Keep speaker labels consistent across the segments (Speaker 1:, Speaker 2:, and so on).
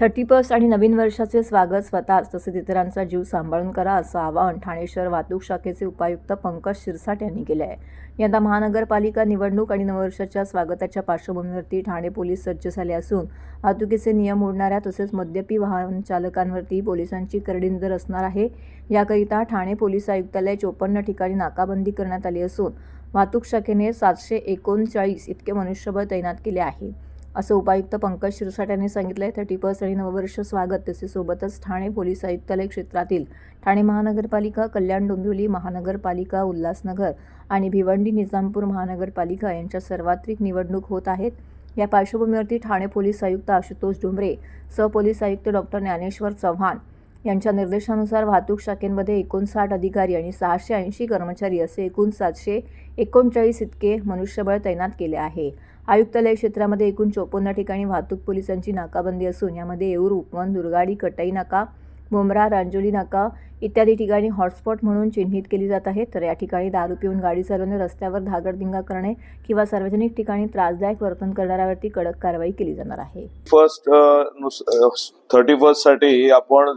Speaker 1: 30+ आणि नवीन वर्षाचे स्वागत स्वतःच तसेच इतरांचा जीव सांभाळून करा असं आवाहन ठाणे शहर वाहतूक शाखेचे उपायुक्त पंकज शिरसाट यांनी केले आहे। यंदा महानगरपालिका निवडणूक आणि नववर्षाच्या स्वागताच्या पार्श्वभूमीवरती ठाणे पोलीस सज्ज झाले असून वाहतुकीचे नियम मोडणाऱ्या तसेच मद्यपी वाहन चालकांवरती पोलिसांची करडी नजर असणार आहे। याकरिता ठाणे पोलीस आयुक्तालय 54 ठिकाणी नाकाबंदी करण्यात आली असून वाहतूक शाखेने 739 इतके मनुष्यबळ तैनात केले आहे असं उपायुक्त पंकज शिरसाट यांनी सांगितले। 30+ आणि नववर्ष स्वागत तसेच सोबतच ठाणे पोलीस आयुक्तालय क्षेत्रातील ठाणे महानगरपालिका, कल्याण डोंबिवली महानगरपालिका, उल्हासनगर आणि भिवंडी निजामपूर महानगरपालिका यांच्या सार्वत्रिक निवडणूक होत आहेत। या पार्श्वभूमीवरती ठाणे पोलीस आयुक्त आशुतोष डोंबरे, सहपोलीस आयुक्त डॉक्टर ज्ञानेश्वर चव्हाण यांच्या निर्देशानुसार वाहतूक शाखेमध्ये 59 अधिकारी आणि 680 कर्मचारी असे एकूण 739 इतके मनुष्यबळ तैनात केले आहे। आयुक्तालय क्षेत्रामध्ये एकूण 54 ठिकाणी वाहतूक पोलिसांची नाकाबंदी असून यामध्ये येऊर, उपवन, दुर्गाडी, कटाई नाका, मुंब्रा, रांजोली नाका इत्यादी ठिकाणी हॉटस्पॉट म्हणून चिन्हित केली जात आहे। तर या ठिकाणी दारू पिऊन गाडी चालवणे, रस्त्यावर धागडधिंगा करणे किंवा सार्वजनिक ठिकाणी त्रासदायक वर्तन करणाऱ्यावरती कडक कारवाई केली जाणार आहे।
Speaker 2: 31 साठी आपण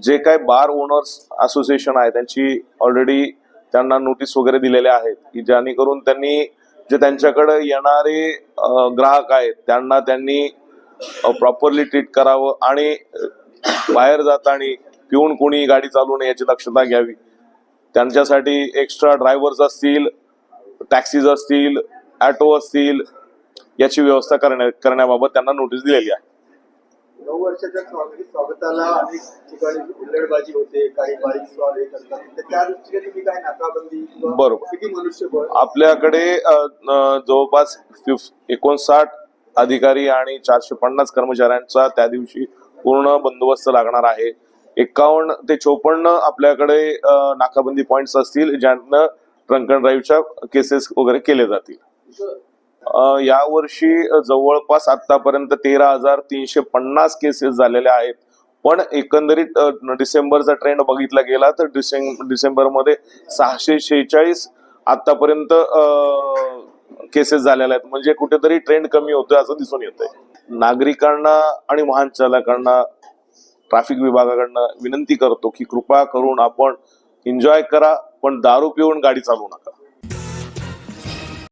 Speaker 2: जे काही बार ओनर्स असोसिएशन आहे त्यांची ऑलरेडी त्यांना नोटीस वगैरे दिलेल्या आहेत की जेणेकरून त्यांनी जे त्यांच्याकडे येणारे ग्राहक आहेत त्यांनी प्रॉपरली ट्रीट करावं आणि बाहेर जाताना पिऊन कोणी गाडी चालवू नये याची दक्षता घ्यावी। त्यांच्यासाठी एक्स्ट्रा ड्रायव्हर्स असतील, टॅक्सीज असतील, ऑटो असतील याची व्यवस्था करण्याबाबत त्यांना नोटीस दिलेली आहे।
Speaker 3: 9 वर्षाच्या स्वागताला अनेक ठिकाणी हुल्लडबाजी होते, काही बाईक स्वार करतात, तर त्या दृष्टीने काय नाकाबंदी
Speaker 2: बरोबर
Speaker 3: किती मनुष्यबळ
Speaker 2: आपल्याकडे जवळपास 59 अधिकारी आणि 450 कर्मचाऱ्यांचा त्या दिवशी पूर्ण बंदोबस्त लागणार आहे। 51 ते 54 आपल्याकडे नाकाबंदी पॉइंट्स असतील ज्यांना ड्रंक अँड ड्राईव्हच्या केसेस वगैरे केले जातील। या वर्षी जवळपास आतापर्यंत 13,350 केसेस झालेल्या आहेत, पण एकंदरीत डिसेंबरचा ट्रेंड बघितला गेला तर डिसेंबरमध्ये 646 आतापर्यंत केसेस झालेल्या आहेत, म्हणजे कुठेतरी ट्रेंड कमी होतोय असं दिसून येतंय। नागरिकांना आणि वाहन चालकांना ट्रॅफिक विभागाकडनं विनंती करतो की कृपा करून आपण एन्जॉय करा, पण दारू पिऊन गाडी चालवू नका।